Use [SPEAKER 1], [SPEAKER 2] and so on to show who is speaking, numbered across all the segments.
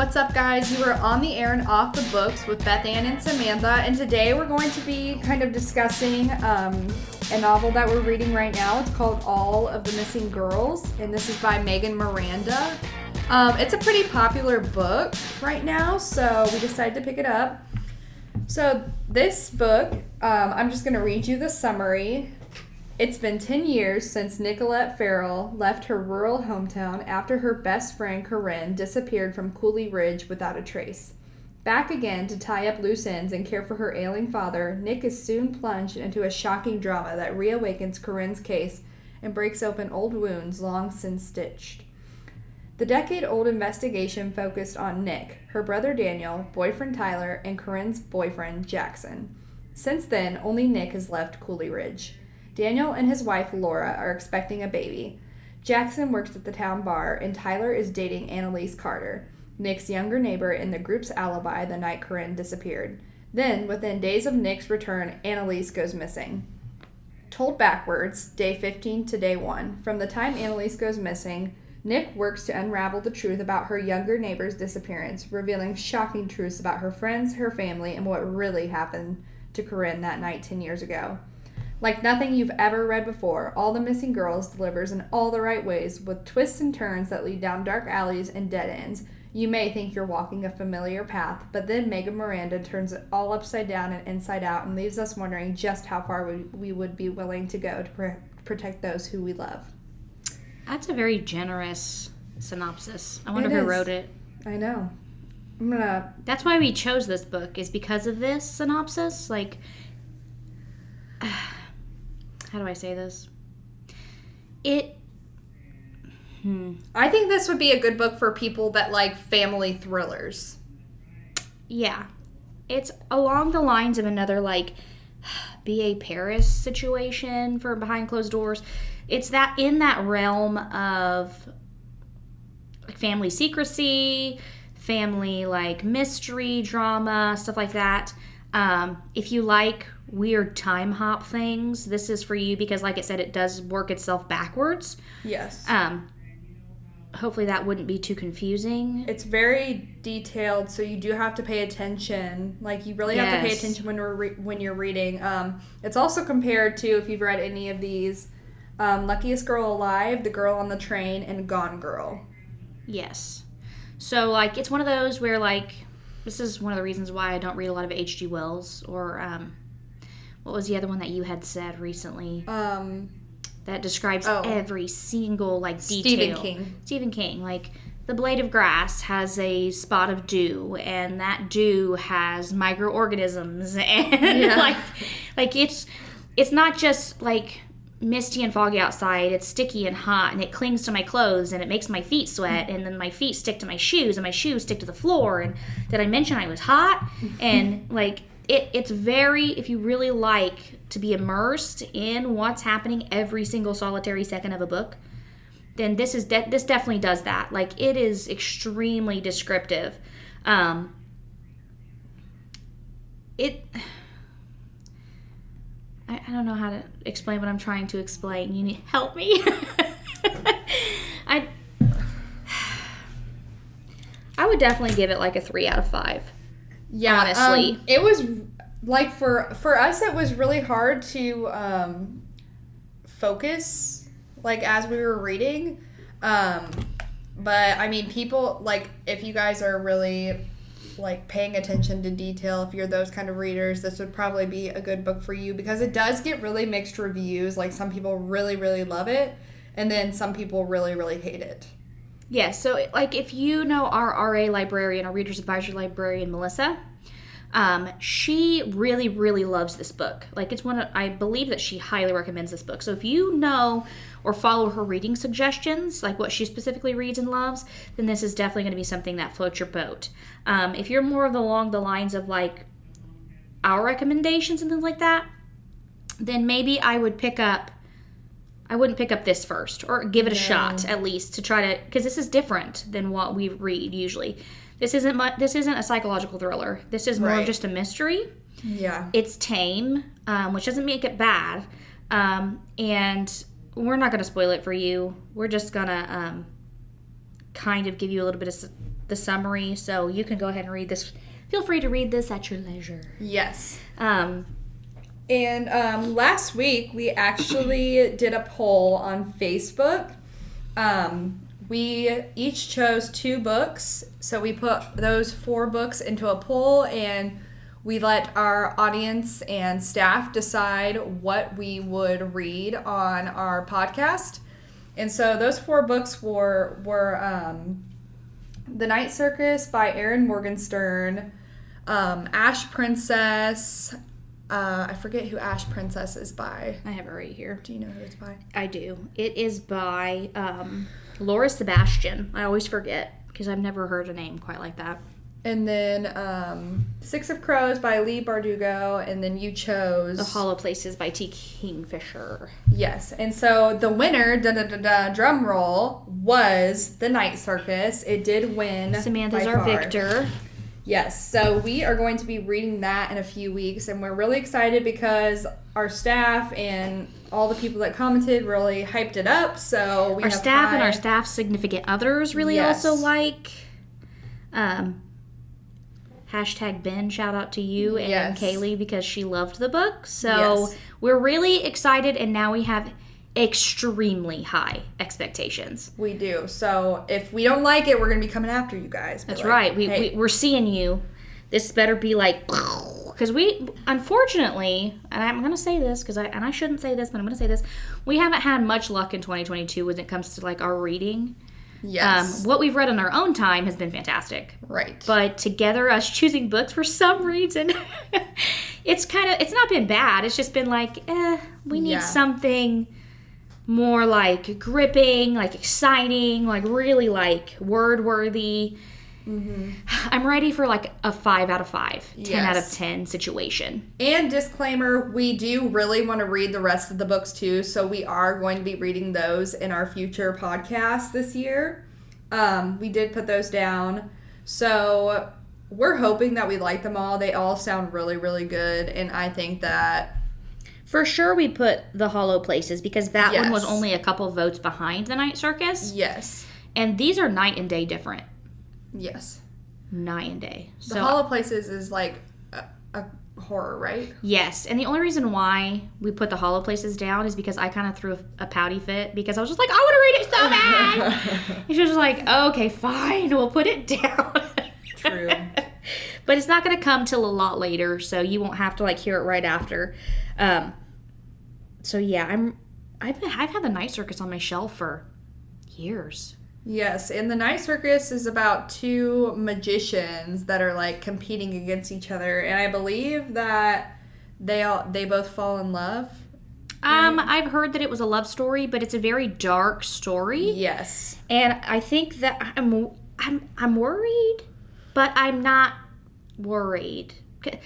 [SPEAKER 1] What's up, guys? You are on the air and off the books with Bethann and Samantha, and today we're going to be kind of discussing a novel that we're reading right now. It's called All of the Missing Girls, and this is by Megan Miranda. It's a pretty popular book right now, so we decided to pick it up. So this book, I'm just going to read you the summary. It's been 10 years since Nicolette Farrell left her rural hometown after her best friend Corinne disappeared from Cooley Ridge without a trace. Back again to tie up loose ends and care for her ailing father, Nick is soon plunged into a shocking drama that reawakens Corinne's case and breaks open old wounds long since stitched. The decade-old investigation focused on Nick, her brother Daniel, boyfriend Tyler, and Corinne's boyfriend Jackson. Since then, only Nick has left Cooley Ridge. Daniel and his wife Laura are expecting a baby. Jackson works at the town bar, and Tyler is dating Annalise Carter, Nick's younger neighbor and the group's alibi the night Corinne disappeared. Then, within days of Nick's return, Annalise goes missing. Told backwards, day 15 to day 1. From the time Annalise goes missing, Nick works to unravel the truth about her younger neighbor's disappearance, revealing shocking truths about her friends, her family, and what really happened to Corinne that night 10 years ago. Like nothing you've ever read before, All the Missing Girls delivers in all the right ways, with twists and turns that lead down dark alleys and dead ends. You may think you're walking a familiar path, but then Megan Miranda turns it all upside down and inside out and leaves us wondering just how far we would be willing to go to protect those who we love.
[SPEAKER 2] That's a very generous synopsis. I wonder who wrote it.
[SPEAKER 1] I know.
[SPEAKER 2] That's why we chose this book, is because of this synopsis. Like, how do I say this?
[SPEAKER 1] I think this would be a good book for people that like family thrillers.
[SPEAKER 2] Yeah. It's along the lines of another, like, B.A. Paris situation for Behind Closed Doors. It's that in that realm of like family secrecy, family, like, mystery, drama, stuff like that. If you like weird time hop things, this is for you because, like I said, it does work itself backwards.
[SPEAKER 1] Yes.
[SPEAKER 2] Hopefully that wouldn't be too confusing.
[SPEAKER 1] It's very detailed, so you do have to pay attention. Like, you really have to pay attention when you're reading. It's also compared to, if you've read any of these, Luckiest Girl Alive, The Girl on the Train, and Gone Girl.
[SPEAKER 2] Yes. So, like, it's one of those where, like, this is one of the reasons why I don't read a lot of H.G. Wells, or what was the other one that you had said recently? That describes every single, like, detail. Stephen King. Like, the blade of grass has a spot of dew, and that dew has microorganisms, and like it's not just like misty and foggy outside. It's sticky and hot, and it clings to my clothes, and it makes my feet sweat, and then my feet stick to my shoes, and my shoes stick to the floor. And did I mention I was hot? And like, it's very, if you really like to be immersed in what's happening every single solitary second of a book, then this definitely does that. Like, it is extremely descriptive. I don't know how to explain what I'm trying to explain. You need help me. I would definitely give it like a 3 out of 5.
[SPEAKER 1] Yeah,
[SPEAKER 2] honestly.
[SPEAKER 1] It was like for us, it was really hard to focus like as we were reading. But I mean, people, like, if you guys are really like paying attention to detail, if you're those kind of readers, this would probably be a good book for you, because it does get really mixed reviews. Like, some people really, really love it, and then some people really, really hate it.
[SPEAKER 2] Yeah, so, like, if you know our RA librarian, our Reader's Advisory librarian, Melissa, she really, really loves this book. Like, it's I believe that she highly recommends this book. So if you know or follow her reading suggestions, like what she specifically reads and loves, then this is definitely going to be something that floats your boat. If you're more along the lines of, like, our recommendations and things like that, then maybe I wouldn't pick up this first, or give it a shot at least, to try to, because this is different than what we read usually. This isn't a psychological thriller. This is more of just a mystery.
[SPEAKER 1] Yeah.
[SPEAKER 2] It's tame, which doesn't make it bad. And we're not going to spoil it for you. We're just going to kind of give you a little bit of the summary, so you can go ahead and read this. Feel free to read this at your leisure.
[SPEAKER 1] Yes. And last week, we actually did a poll on Facebook. We each chose 2 books. So we put those 4 books into a poll, and we let our audience and staff decide what we would read on our podcast. And so those 4 books were The Night Circus by Erin Morgenstern, Ash Princess. I forget who Ash Princess is by.
[SPEAKER 2] I have it right here.
[SPEAKER 1] Do you know who it's by?
[SPEAKER 2] I do. It is by Laura Sebastian. I always forget because I've never heard a name quite like that.
[SPEAKER 1] And then Six of Crows by Lee Bardugo. And then you chose...
[SPEAKER 2] The Hollow Places by T. Kingfisher.
[SPEAKER 1] Yes. And so the winner, drum roll, was The Night Circus. It did win.
[SPEAKER 2] Samantha's our victor.
[SPEAKER 1] Yes, so we are going to be reading that in a few weeks, and we're really excited because our staff and all the people that commented really hyped it up. So we
[SPEAKER 2] our staff and our staff's significant others really also like. Hashtag Ben, shout out to you and Kaylee because she loved the book. So we're really excited, and now we have extremely high expectations.
[SPEAKER 1] We do. So if we don't like it, we're going to be coming after you guys.
[SPEAKER 2] That's right. We're seeing you. This better be like, because we, unfortunately, and I'm going to say this because I shouldn't say this, but I'm going to say this. We haven't had much luck in 2022 when it comes to like our reading.
[SPEAKER 1] Yes.
[SPEAKER 2] What we've read on our own time has been fantastic.
[SPEAKER 1] Right.
[SPEAKER 2] But together, us choosing books for some reason, it's not been bad. It's just been like, we need something more like gripping, like exciting, like really like word worthy. Mm-hmm. I'm ready for like a 5 out of 5, 10 out of 10 situation.
[SPEAKER 1] And disclaimer, we do really want to read the rest of the books too, so we are going to be reading those in our future podcasts this year. We did put those down. So we're hoping that we like them all. They all sound really, really good, and I think that
[SPEAKER 2] for sure we put The Hollow Places because that one was only a couple votes behind The Night Circus.
[SPEAKER 1] Yes.
[SPEAKER 2] And these are night and day different.
[SPEAKER 1] Yes.
[SPEAKER 2] Night and day.
[SPEAKER 1] The Hollow Places is like a horror, right?
[SPEAKER 2] Yes. And the only reason why we put The Hollow Places down is because I kind of threw a pouty fit because I was just like, I want to read it so bad. And she was just like, okay, fine. We'll put it down.
[SPEAKER 1] True.
[SPEAKER 2] But it's not going to come till a lot later, so you won't have to like hear it right after. So yeah, I've had The Night Circus on my shelf for years.
[SPEAKER 1] Yes, and The Night Circus is about 2 magicians that are like competing against each other, and I believe that they both fall in love.
[SPEAKER 2] I've heard that it was a love story, but it's a very dark story.
[SPEAKER 1] Yes,
[SPEAKER 2] and I think that I'm worried, but I'm not worried.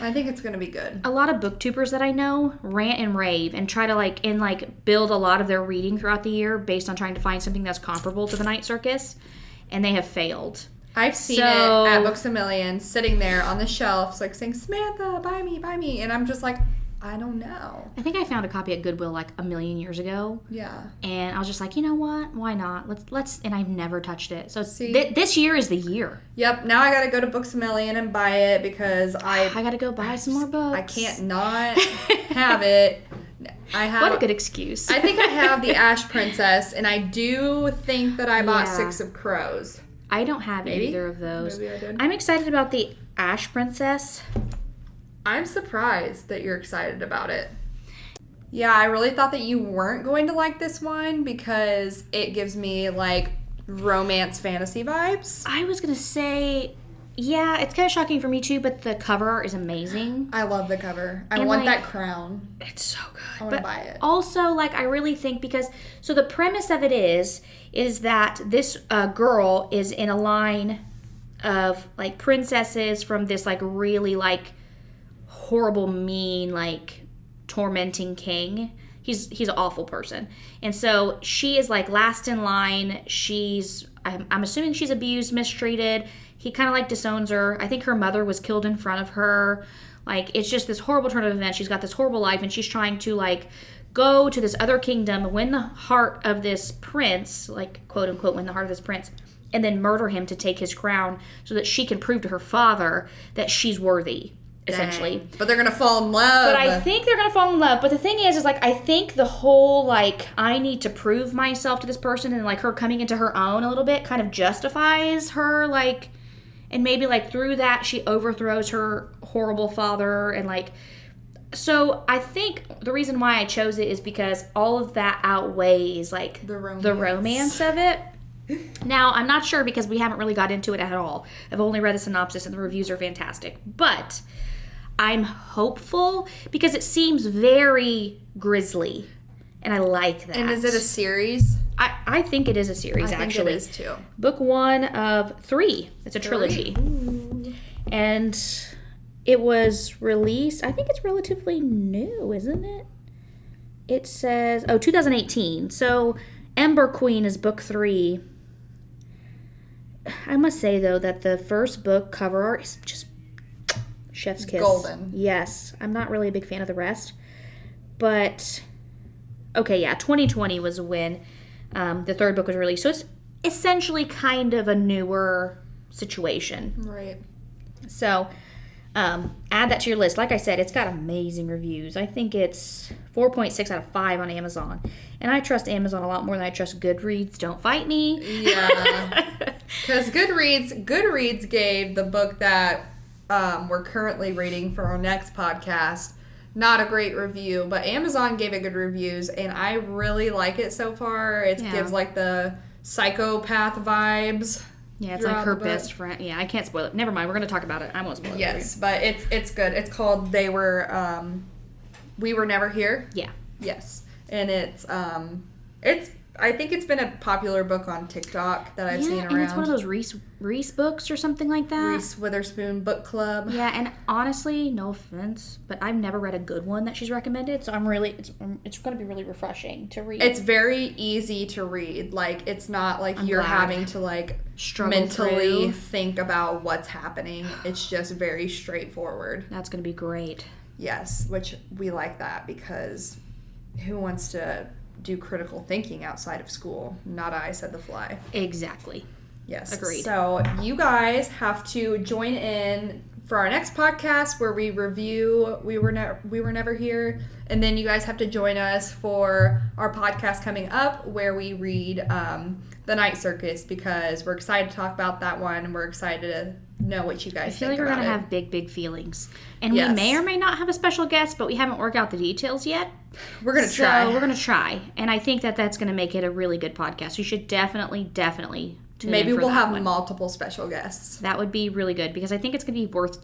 [SPEAKER 1] I think it's going to be good.
[SPEAKER 2] A lot of booktubers that I know rant and rave and try to build a lot of their reading throughout the year based on trying to find something that's comparable to The Night Circus, and they have failed.
[SPEAKER 1] I've seen it at Books A Million sitting there on the shelves like saying, Samantha, buy me, and I'm just like, I don't know.
[SPEAKER 2] I think I found a copy at Goodwill like a million years ago.
[SPEAKER 1] Yeah.
[SPEAKER 2] And I was just like, you know what? Why not? Let's and I've never touched it. So this year is the year.
[SPEAKER 1] Yep. Now I got to go to Books A Million and buy it because I
[SPEAKER 2] got to go buy some more books.
[SPEAKER 1] I can't not have it.
[SPEAKER 2] What a good excuse.
[SPEAKER 1] I think I have the Ash Princess, and I do think that I bought Six of Crows.
[SPEAKER 2] I don't have either of those.
[SPEAKER 1] Maybe I did.
[SPEAKER 2] I'm excited about the Ash Princess.
[SPEAKER 1] I'm surprised that you're excited about it. Yeah, I really thought that you weren't going to like this one because it gives me like romance fantasy vibes.
[SPEAKER 2] I was going to say, yeah, it's kind of shocking for me too, but the cover art is amazing.
[SPEAKER 1] I love the cover. I want that crown.
[SPEAKER 2] It's so good.
[SPEAKER 1] I want to buy it.
[SPEAKER 2] Also, like, I really think so the premise of it is that this girl is in a line of like princesses from this like really like horrible, mean, like tormenting king. He's an awful person, and so she is like last in line. I'm assuming she's abused, mistreated. He kind of like disowns her. I think her mother was killed in front of her. Like, it's just this horrible turn of events. She's got this horrible life, and she's trying to like go to this other kingdom, win the heart of this prince, like quote unquote, win the heart of this prince, and then murder him to take his crown so that she can prove to her father that she's worthy, essentially.
[SPEAKER 1] Dang. But they're going to fall in love.
[SPEAKER 2] But I think they're going to fall in love. But the thing is like, I think the whole, like, I need to prove myself to this person and, like, her coming into her own a little bit kind of justifies her, like, and maybe, like, through that she overthrows her horrible father and, like, so I think the reason why I chose it is because all of that outweighs, like, the romance of it. Now, I'm not sure because we haven't really got into it at all. I've only read the synopsis and the reviews are fantastic. But I'm hopeful because it seems very grisly. And I like that.
[SPEAKER 1] And is it a series?
[SPEAKER 2] I think it is a series, actually.
[SPEAKER 1] I think it is, too.
[SPEAKER 2] Book 1 of 3. It's a trilogy.
[SPEAKER 1] Ooh.
[SPEAKER 2] And it was released, I think it's relatively new, isn't it? It says, 2018. So, Ember Queen is book 3. I must say, though, that the first book cover art is just chef's kiss.
[SPEAKER 1] Golden.
[SPEAKER 2] Yes. I'm not really a big fan of the rest. But, okay, yeah, 2020 was when the third book was released. So, it's essentially kind of a newer situation.
[SPEAKER 1] Right.
[SPEAKER 2] So, add that to your list. Like I said, it's got amazing reviews. I think it's 4.6 out of 5 on Amazon. And I trust Amazon a lot more than I trust Goodreads. Don't fight me.
[SPEAKER 1] Yeah. Because Goodreads gave the book that we're currently reading for our next podcast not a great review, but Amazon gave it good reviews, and I really like it so far. It gives, like, the psychopath vibes.
[SPEAKER 2] Yeah, it's like her best friend. Yeah, I can't spoil it. Never mind. We're going to talk about it. I won't spoil it.
[SPEAKER 1] Yes, but it's good. It's called We Were Never Here.
[SPEAKER 2] Yeah.
[SPEAKER 1] Yes. And it's I think it's been a popular book on TikTok that I've seen around.
[SPEAKER 2] And it's one of those Reese books or something like that.
[SPEAKER 1] Reese Witherspoon Book Club.
[SPEAKER 2] Yeah, and honestly, no offense, but I've never read a good one that she's recommended, so it's going to be really refreshing to read.
[SPEAKER 1] It's very easy to read. Like, it's not like you're having to, like,
[SPEAKER 2] struggle
[SPEAKER 1] mentally think about what's happening. It's just very straightforward.
[SPEAKER 2] That's going to be great.
[SPEAKER 1] Yes, which we like that because who wants to do critical thinking outside of school? Not I, said the fly.
[SPEAKER 2] Exactly.
[SPEAKER 1] Yes.
[SPEAKER 2] Agreed.
[SPEAKER 1] So you guys have to join in for our next podcast where we review We Were Never Here, and then you guys have to join us for our podcast coming up where we read The Night Circus because we're excited to talk about that one and we're excited to know what you guys think about it.
[SPEAKER 2] I feel like we're going to have big feelings. And we may or may not have a special guest, but we haven't worked out the details yet.
[SPEAKER 1] We're going to try.
[SPEAKER 2] So we're going to try. And I think that that's going to make it a really good podcast. You should definitely tune
[SPEAKER 1] Maybe
[SPEAKER 2] in for
[SPEAKER 1] we'll
[SPEAKER 2] that
[SPEAKER 1] have
[SPEAKER 2] one.
[SPEAKER 1] Multiple special guests.
[SPEAKER 2] That would be really good because I think it's going to be worth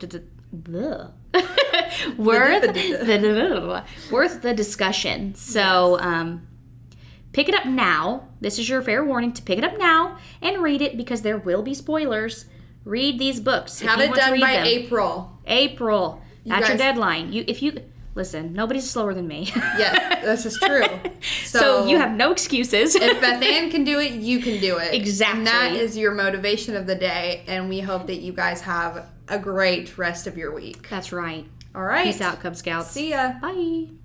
[SPEAKER 2] the discussion. So pick it up now. This is your fair warning to pick it up now and read it because there will be spoilers. Read these books.
[SPEAKER 1] Have it done by April.
[SPEAKER 2] That's your deadline. Listen, nobody's slower than me.
[SPEAKER 1] Yes, this is true.
[SPEAKER 2] So you have no excuses.
[SPEAKER 1] If Bethann can do it, you can do it.
[SPEAKER 2] Exactly.
[SPEAKER 1] And that is your motivation of the day, and we hope that you guys have a great rest of your week.
[SPEAKER 2] That's right.
[SPEAKER 1] All right.
[SPEAKER 2] Peace out, Cub Scouts.
[SPEAKER 1] See ya.
[SPEAKER 2] Bye.